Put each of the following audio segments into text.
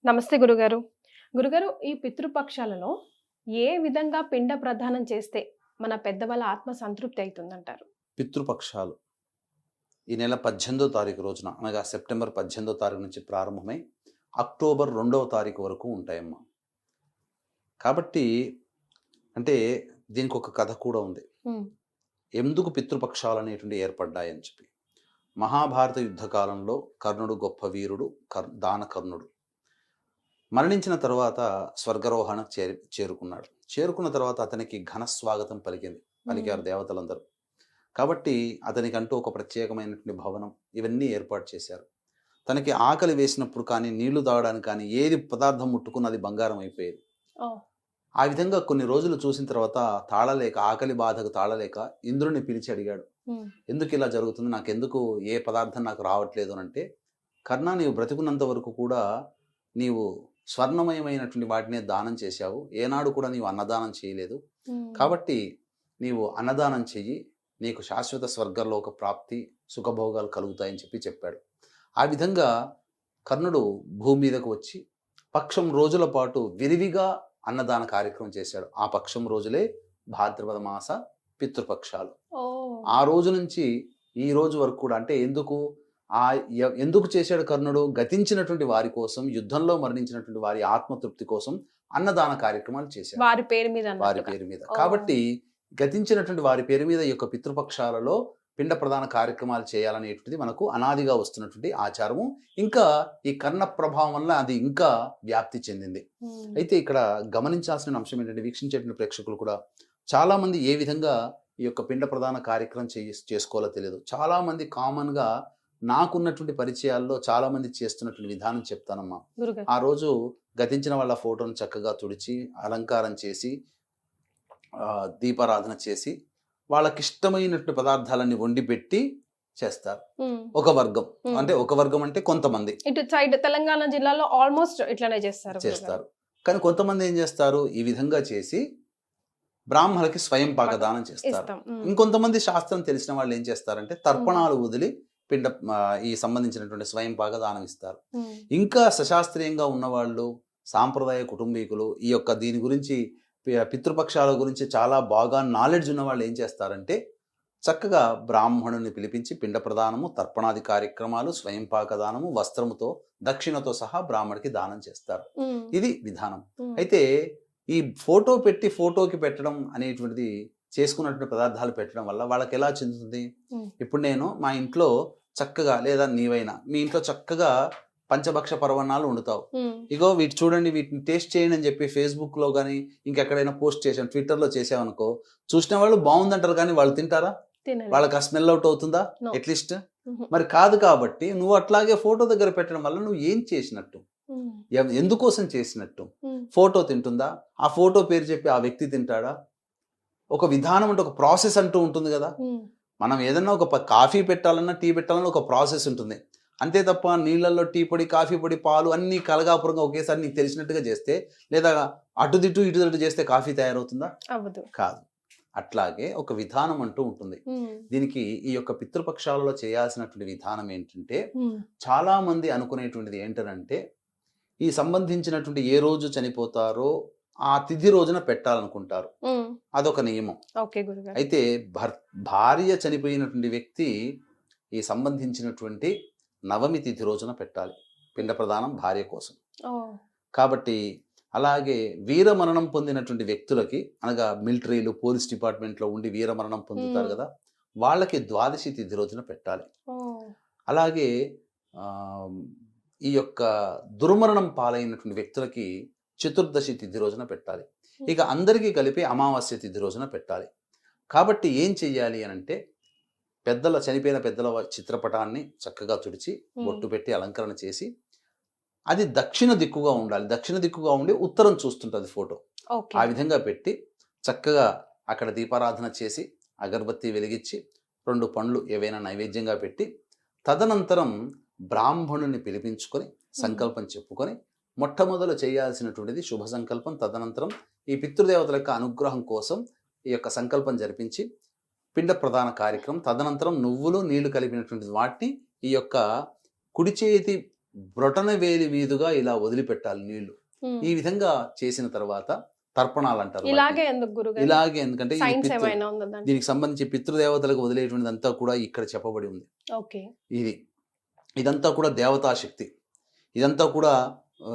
నమస్తే గురుగారు. గురుగారు, ఈ పితృపక్షాలలో ఏ విధంగా పిండ ప్రదానం చేస్తే మన పెద్దవాళ్ళ ఆత్మ సంతృప్తి అయితుందంటారు? పితృపక్షాలు ఈ నెల 18వ తారీఖు రోజున అనగా సెప్టెంబర్ 18వ తారీఖు నుంచి ప్రారంభమై అక్టోబర్ 2వ తారీఖు వరకు ఉంటాయమ్మా. కాబట్టి అంటే దీనికి ఒక కథ కూడా ఉంది. హ్మ్. ఎందుకు పితృపక్షాలు అనేటువంటి ఏర్పడ్డాయని చెప్పి. మహాభారత యుద్ధ కాలంలో కర్ణుడు గొప్ప వీరుడు, దానకర్ణుడు మరణించిన తర్వాత స్వర్గరోహణ చేరుకున్నాడు. చేరుకున్న తర్వాత అతనికి ఘన స్వాగతం పలికారు దేవతలందరూ. కాబట్టి అతనికంటూ ఒక ప్రత్యేకమైనటువంటి భవనం ఇవన్నీ ఏర్పాటు చేశారు. తనకి ఆకలి వేసినప్పుడు కానీ, నీళ్లు తాగడానికి కానీ ఏది పదార్థం ముట్టుకున్నది బంగారం అయిపోయేది. ఆ విధంగా కొన్ని రోజులు చూసిన తర్వాత తాళలేక, ఆకలి బాధకు తాళలేక ఇంద్రుని పిలిచి అడిగాడు, ఎందుకు ఇలా జరుగుతుంది, నాకెందుకు ఏ పదార్థం నాకు రావట్లేదు అని అంటే, కర్ణ, నీవు బ్రతికున్నంత వరకు కూడా నీవు స్వర్ణమయమైనటువంటి వాటినే దానం చేశావు, ఏనాడు కూడా నీవు అన్నదానం చేయలేదు. కాబట్టి నీవు అన్నదానం చెయ్యి, నీకు శాశ్వత స్వర్గలోక ప్రాప్తి, సుఖభోగాలు కలుగుతాయని చెప్పాడు. ఆ విధంగా కర్ణుడు భూమి మీదకు వచ్చి పక్షం రోజుల పాటు విరివిగా అన్నదాన కార్యక్రమం చేశాడు. ఆ పక్షం రోజులే భాద్రపద మాస పితృపక్షాలు. ఆ రోజు నుంచి ఈ రోజు వరకు కూడా అంటే ఎందుకు చేశాడు కర్ణుడు? గతించినటువంటి వారి కోసం, యుద్ధంలో మరణించినటువంటి వారి ఆత్మతృప్తి కోసం అన్నదాన కార్యక్రమాలు చేశాడు వారి పేరు మీద. కాబట్టి గతించినటువంటి వారి పేరు మీద ఈ యొక్క పితృపక్షాలలో పిండ ప్రదాన కార్యక్రమాలు చేయాలనేటువంటిది మనకు అనాదిగా వస్తున్నటువంటి ఆచారము. ఇంకా ఈ కర్ణ ప్రభావం వల్ల అది ఇంకా వ్యాప్తి చెందింది. అయితే ఇక్కడ గమనించాల్సిన అంశం ఏంటంటే, వీక్షించేటువంటి ప్రేక్షకులు కూడా చాలా మంది ఏ విధంగా ఈ యొక్క పిండ ప్రదాన కార్యక్రమం చేసుకోవాలో తెలియదు. చాలా మంది కామన్ గా నాకున్నటువంటి పరిచయాల్లో చాలా మంది చేస్తున్నటువంటి విధానం చెప్తానమ్మా. ఆ రోజు గతించిన వాళ్ళ ఫోటోను చక్కగా తుడిచి, అలంకారం చేసి, దీపారాధన చేసి, వాళ్ళకి ఇష్టమైనటువంటి పదార్థాలన్నీ వండి పెట్టి చేస్తారు. ఒక వర్గం అంటే కొంతమంది ఇటు సైడ్ తెలంగాణ జిల్లాలో ఆల్మోస్ట్ ఇట్లానే చేస్తారు. కానీ కొంతమంది ఏం చేస్తారు, ఈ విధంగా చేసి బ్రాహ్మణులకి స్వయం పాకదానం చేస్తారు. ఇంకొంతమంది శాస్త్రం తెలిసిన వాళ్ళు ఏం చేస్తారంటే తర్పణాలు వదిలి ఈ సంబంధించినటువంటి స్వయం పాకదానం ఇస్తారు. ఇంకా సశాస్త్రీయంగా ఉన్నవాళ్ళు, సాంప్రదాయ కుటుంబీకులు ఈ యొక్క దీని గురించి, పితృపక్షాల గురించి చాలా బాగా నాలెడ్జ్ ఉన్న వాళ్ళు ఏం చేస్తారంటే చక్కగా బ్రాహ్మణుని పిలిపించి పిండ ప్రదానము, తర్పణాది కార్యక్రమాలు, స్వయం పాకదానము, వస్త్రముతో దక్షిణతో సహా బ్రాహ్మడికి దానం చేస్తారు. ఇది విధానం. అయితే ఈ ఫోటోకి పెట్టడం అనేటువంటిది, చేసుకున్నటువంటి పదార్థాలు పెట్టడం వల్ల వాళ్ళకి ఎలా చెందుతుంది? ఇప్పుడు నేను మా ఇంట్లో చక్కగా, లేదా నీవైనా మీ ఇంట్లో చక్కగా పంచభక్ష పరవణాలు వండుతావు, ఇగో వీటి చూడండి, వీటిని టేస్ట్ చేయండి అని చెప్పి ఫేస్బుక్ లో కానీ ఇంకెక్కడైనా పోస్ట్ చేసాను, ట్విట్టర్ లో చేసావనుకో, చూసిన వాళ్ళు బాగుందంటారు కానీ వాళ్ళు తింటారా? వాళ్ళకి ఆ స్మెల్ అవుట్ అవుతుందా అట్లీస్ట్? మరి కాదు. కాబట్టి నువ్వు అట్లాగే ఫోటో దగ్గర పెట్టడం వల్ల నువ్వు ఏం చేసినట్టు, ఎందుకోసం చేసినట్టు? ఫోటో తింటుందా? ఆ ఫోటో పేరు చెప్పి ఆ వ్యక్తి తింటాడా? ఒక విధానం అంటే ఒక ప్రాసెస్ అంటూ ఉంటుంది కదా. మనం ఏదన్నా ఒక కాఫీ పెట్టాలన్నా, టీ పెట్టాలన్నా ఒక ప్రాసెస్ ఉంటుంది. అంతే తప్ప నీళ్ళల్లో టీ పొడి, కాఫీ పొడి, పాలు అన్ని కలగాపురంగా ఒకేసారి నీకు తెలిసినట్టుగా చేస్తే, లేదా అటుదిటు ఇటుదిటు చేస్తే కాఫీ తయారవుతుందా? కాదు. అట్లాగే ఒక విధానం అంటూ ఉంటుంది. దీనికి ఈ యొక్క పితృపక్షాలలో చేయాల్సినటువంటి విధానం ఏంటంటే, చాలా మంది అనుకునేటువంటిది ఏంటంటే, ఈ సంబంధించినటువంటి ఏ రోజు చనిపోతారో ఆ తిథి రోజున పెట్టాలనుకుంటారు. అదొక నియమం. అయితే భార్య చనిపోయినటువంటి వ్యక్తి ఈ సంబంధించినటువంటి నవమి తిథి రోజున పెట్టాలి పిండ ప్రదానం భార్య కోసం. కాబట్టి అలాగే వీరమరణం పొందినటువంటి వ్యక్తులకి, అనగా మిలిటరీలు, పోలీస్ డిపార్ట్మెంట్లో ఉండి వీరమరణం పొందుతారు కదా, వాళ్ళకి ద్వాదశి తిథి రోజున పెట్టాలి. అలాగే ఈ యొక్క దుర్మరణం పాలైనటువంటి వ్యక్తులకి చతుర్దశి తిథి రోజున పెట్టాలి. ఇక అందరికీ కలిపి అమావాస్య తిథి రోజున పెట్టాలి. కాబట్టి ఏం చెయ్యాలి అని అంటే, చనిపోయిన పెద్దల చిత్రపటాన్ని చక్కగా తుడిచి, బొట్టు పెట్టి అలంకరణ చేసి, అది దక్షిణ దిక్కుగా ఉండాలి. దక్షిణ దిక్కుగా ఉండి ఉత్తరం చూస్తుంటుంది ఫోటో. ఆ విధంగా పెట్టి చక్కగా అక్కడ దీపారాధన చేసి, అగరబత్తి వెలిగించి, 2 పండ్లు ఏవైనా నైవేద్యంగా పెట్టి, తదనంతరం బ్రాహ్మణుని పిలిపించుకొని సంకల్పం చెప్పుకొని, మొట్టమొదలు చేయాల్సినటువంటిది శుభ సంకల్పం. తదనంతరం ఈ పితృదేవతల యొక్క అనుగ్రహం కోసం ఈ యొక్క సంకల్పం జరిపించి పిండ ప్రదాన కార్యక్రమం. తదనంతరం నువ్వులు, నీళ్లు కలిపినటువంటి వాటిని ఈ యొక్క కుడి చేతి బ్రొటన వేలి మీదుగా ఇలా వదిలిపెట్టాలి నీళ్లు. ఉమ్. ఈ విధంగా చేసిన తర్వాత తర్పణాలు అంటారు ఇలాగే వాటిని. ఎందుకు గురుగారు? ఇలాగే ఎందుకంటే ఇది సైన్స్ పితృ ఏమైనా ఉందా దాంట్లో? దీనికి సంబంధించి పితృదేవతలకు వదిలేటువంటిది అంతా కూడా ఇక్కడ చెప్పబడి ఉంది. ఓకే. ఇదంతా కూడా దేవతా శక్తి, ఇదంతా కూడా ఆ,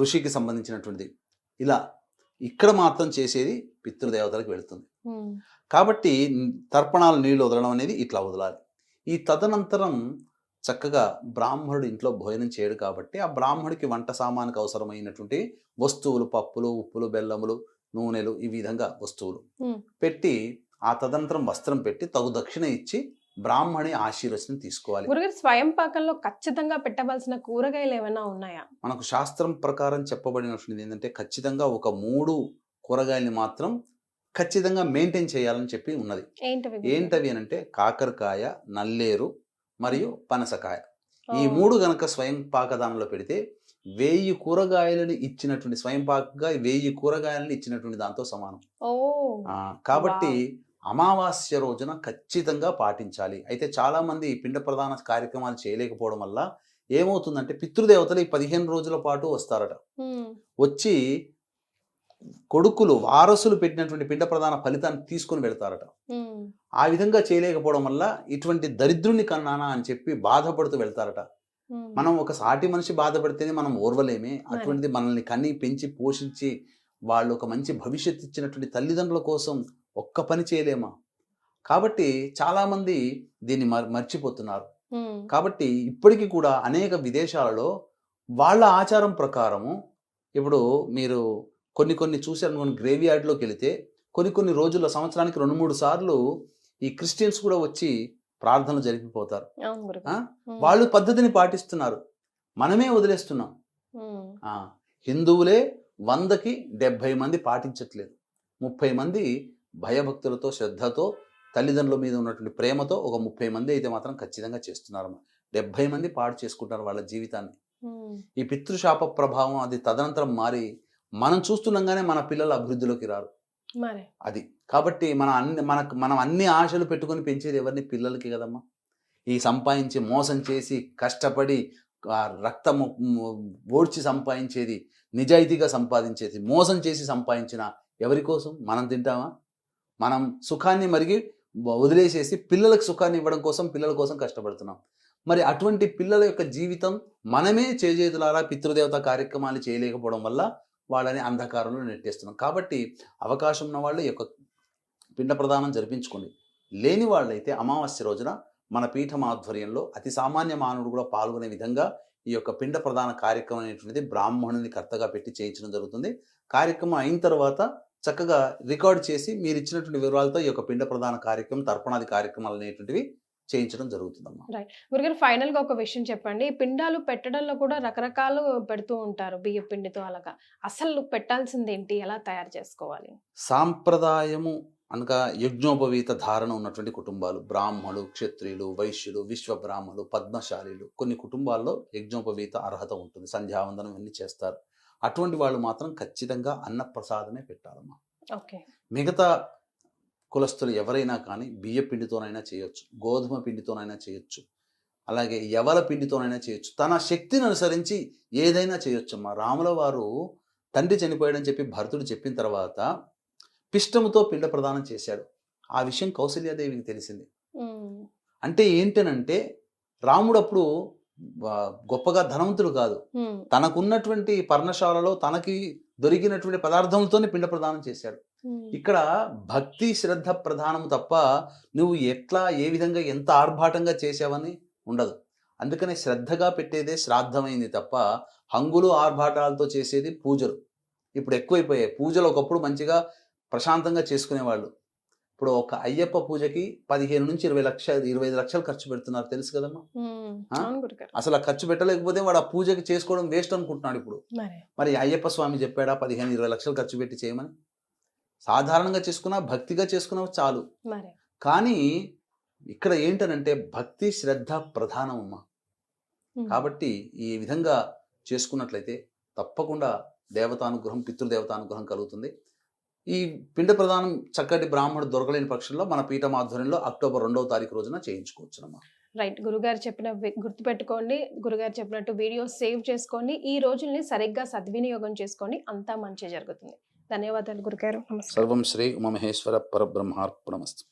ఋషికి సంబంధించినటువంటిది. ఇలా ఇక్కడ మాత్రం చేసేది పితృదేవతలకు వెళుతుంది. ఉమ్. కాబట్టి తర్పణాలు నీళ్లు వదలడం అనేది ఇట్లా వదలాలి. ఈ తదనంతరం చక్కగా బ్రాహ్మణుడు ఇంట్లో భోజనం చేయడు కాబట్టి ఆ బ్రాహ్మడికి వంట సామానికి అవసరమైనటువంటి వస్తువులు, పప్పులు, ఉప్పులు, బెల్లములు, నూనెలు, ఈ విధంగా వస్తువులు ఉమ్. పెట్టి ఆ తదనంతరం వస్త్రం పెట్టి తగు దక్షిణ ఇచ్చి బ్రాహ్మణి ఆశీర్వచనం తీసుకోవాలి. గురుగారు, స్వయం పాకంలో ఖచ్చితంగా పెట్టవలసిన కూరగాయలు ఏమైనా ఉన్నాయా? మనకు శాస్త్రం ప్రకారం చెప్పబడినటువంటిది ఏంటంటే ఖచ్చితంగా ఒక 3 కూరగాయల్ని మాత్రం ఖచ్చితంగా మెయింటైన్ చేయాలని చెప్పి ఉన్నది. ఏంటవి గురుగారు? ఏంటవి అని అంటే కాకరకాయ, నల్లేరు మరియు పనసకాయ. ఈ ఓ. 3 గనక స్వయం పాకదానంలో పెడితే 1000 కూరగాయలను ఇచ్చినటువంటి స్వయం పాకగా 1000 కూరగాయలను ఇచ్చినటువంటి దాంతో సమానం. ఓ. కాబట్టి వావ్. అమావాస్య రోజున ఖచ్చితంగా పాటించాలి. అయితే చాలా మంది పిండ ప్రదాన కార్యక్రమాలు చేయలేకపోవడం వల్ల ఏమవుతుందంటే పితృదేవతలు ఈ 15 రోజుల పాటు వస్తారట. ఉమ్. వచ్చి కొడుకులు వారసులు పెట్టినటువంటి పిండ ప్రదాన ఫలితాన్ని తీసుకొని వెళ్తారట. ఉమ్. ఆ విధంగా చేయలేకపోవడం వల్ల ఇటువంటి దరిద్రుని కన్నానా అని చెప్పి బాధపడుతూ వెళ్తారట. ఉమ్. మనం ఒక సాటి మనిషి బాధపడితేనే మనం ఓర్వలేమే, అటువంటిది మనల్ని కని పెంచి పోషించి వాళ్ళు ఒక మంచి భవిష్యత్తు ఇచ్చినటువంటి తల్లిదండ్రుల కోసం ఒక్క పని చేయలేమా? కాబట్టి చాలామంది దీన్ని మర్చిపోతున్నారు. ఉమ్. కాబట్టి ఇప్పటికీ కూడా అనేక విదేశాలలో వాళ్ళ ఆచారం ప్రకారము ఇప్పుడు మీరు కొన్ని చూసారనుకోండి, గ్రేవ్ యార్డ్లోకి వెళితే కొన్ని రోజుల సంవత్సరానికి 2-3 సార్లు ఈ క్రిస్టియన్స్ కూడా వచ్చి ప్రార్థనలు జరిపిపోతారు. అవును గురుగారు. ఆ? వాళ్ళు పద్ధతిని పాటిస్తున్నారు, మనమే వదిలేస్తున్నాం. ఉమ్. హిందువులే 100కి 70 మంది పాటించట్లేదు. 30 మంది భయభక్తులతో శ్రద్ధతో తల్లిదండ్రుల మీద ఉన్నటువంటి ప్రేమతో ఒక 30 మంది అయితే మాత్రం ఖచ్చితంగా చేస్తున్నారు. 70 మంది పాడు చేసుకుంటారు వాళ్ళ జీవితాన్ని. ఉమ్. ఈ పితృశాప ప్రభావం అది తదనంతరం మారి మనం చూస్తుండగానే మన పిల్లలు అభివృద్ధిలోకి రారు. మరి అది కాబట్టి మనం అన్ని ఆశలు పెట్టుకొని పెంచేది ఎవరిని? పిల్లలకి కదమ్మా. ఈ సంపాదించి మోసం చేసి కష్టపడి రక్తము ఓడ్చి సంపాదించేది, నిజాయితీగా సంపాదించేది, మోసం చేసి సంపాదించిన ఎవరి కోసం? మనం తింటామా? మనం సుఖాన్ని మరిగి వదిలేసేసి పిల్లలకు సుఖాన్ని ఇవ్వడం కోసం పిల్లల కోసం కష్టపడుతున్నాం. మరి అటువంటి పిల్లల యొక్క జీవితం మనమే చేజేతులారా పితృదేవత కార్యక్రమాలు చేయలేకపోవడం వల్ల వాళ్ళని అంధకారంలో నెట్టేస్తున్నాం. కాబట్టి అవకాశం ఉన్న వాళ్ళు ఈ యొక్క పిండ ప్రదానం జరిపించుకోండి. లేని వాళ్ళైతే అమావాస్య రోజున మన పీఠం ఆధ్వర్యంలో అతి సామాన్య మానవుడు కూడా పాల్గొనే విధంగా ఈ యొక్క పిండ ప్రదాన కార్యక్రమం అనేటువంటిది బ్రాహ్మణుని కర్తగా పెట్టి చేయించడం జరుగుతుంది. కార్యక్రమం అయిన తర్వాత చక్కగా రికార్డ్ చేసి మీరు ఇచ్చినటువంటి వివరాలతో ఈ యొక్క పిండ ప్రదాన కార్యక్రమం, తర్పణాది కార్యక్రమాలు అనేటువంటివి చేయించడం జరుగుతుందమ్మా. గురుగారు, ఫైనల్ గా ఒక విషయం చెప్పండి. ఈ పిండాలు పెట్టడంలో కూడా రకరకాలు పెడుతూ ఉంటారు, బియ్య పిండితో అలాగా. అసలు పెట్టాల్సింది ఏంటి, ఎలా తయారు చేసుకోవాలి? సాంప్రదాయము అనగా యజ్ఞోపవీత ధారణ ఉన్నటువంటి కుటుంబాలు, బ్రాహ్మణులు, క్షత్రియులు, వైశ్యులు, విశ్వబ్రాహ్మణులు, పద్మశాలీలు, కొన్ని కుటుంబాల్లో యజ్ఞోపవీత అర్హత ఉంటుంది, సంధ్యావందనం ఇవన్నీ చేస్తారు. అటువంటి వాళ్ళు మాత్రం ఖచ్చితంగా అన్నప్రసాదమే పెట్టాలమ్మా. ఓకే. మిగతా కులస్తులు ఎవరైనా కానీ బియ్య పిండితోనైనా చేయొచ్చు, గోధుమ పిండితోనైనా చేయొచ్చు, అలాగే యవల పిండితోనైనా చేయొచ్చు, తన శక్తిని అనుసరించి ఏదైనా చేయొచ్చమ్మా. రాముల వారు తండ్రి చనిపోయాడని చెప్పి భరతుడు చెప్పిన తర్వాత పిష్టముతో పిండ ప్రదానం చేశాడు. ఆ విషయం కౌసల్యాదేవికి తెలిసింది. అంటే ఏంటనంటే రాముడు అప్పుడు గొప్పగా ధనవంతుడు కాదు, తనకున్నటువంటి పర్ణశాలలో తనకి దొరికినటువంటి పదార్థములతోనే పిండ ప్రదానం చేశాడు. ఇక్కడ భక్తి శ్రద్ధ ప్రధానం తప్ప నువ్వు ఎట్లా ఏ విధంగా ఎంత ఆర్భాటంగా చేసావని ఉండదు. అందుకనే శ్రద్ధగా పెట్టేదే శ్రాద్ధమైంది తప్ప హంగులు ఆర్భాటాలతో చేసేది పూజలు ఇప్పుడు ఎక్కువైపోయాయి. పూజలు ఒకప్పుడు మంచిగా ప్రశాంతంగా చేసుకునేవాళ్ళు. ఇప్పుడు ఒక అయ్యప్ప పూజకి 15 నుంచి 25 లక్షలు ఖర్చు పెడుతున్నారు, తెలుసు కదమ్మా. అసలు ఆ ఖర్చు పెట్టలేకపోతే వాడు ఆ పూజకి చేసుకోవడం వేస్ట్ అనుకుంటున్నాడు ఇప్పుడు. మరి అయ్యప్ప స్వామి చెప్పాడా 15-20 లక్షలు ఖర్చు పెట్టి చేయమని? సాధారణంగా చేసుకున్నా భక్తిగా చేసుకున్నా చాలు. కానీ ఇక్కడ ఏంటనంటే భక్తి శ్రద్ధ ప్రధానం అమ్మా. కాబట్టి ఈ విధంగా చేసుకున్నట్లయితే తప్పకుండా దేవతానుగ్రహం, పితృదేవతానుగ్రహం కలుగుతుంది. ఈ పిండ ప్రదానం చక్కటి బ్రాహ్మణుడు దొరకలేని పక్షంలో మన పీఠం ఆధ్వర్యంలో అక్టోబర్ 2వ తారీఖు రోజున చేయించుకోవచ్చునమ్మా. రైట్. గురుగారు గుర్తుపెట్టుకోండి. గురుగారు చెప్పినట్టు వీడియోస్ సేవ్ చేసుకోండి. ఈ రోజుల్ని సరిగ్గా సద్వినియోగం చేసుకోండి. అంతా మంచే జరుగుతుంది. ధన్యవాదాలు గురుగారు. నమస్కారం. సర్వం శ్రీ ఉమామహేశ్వర పరబ్రహ్మార్పణమస్తు.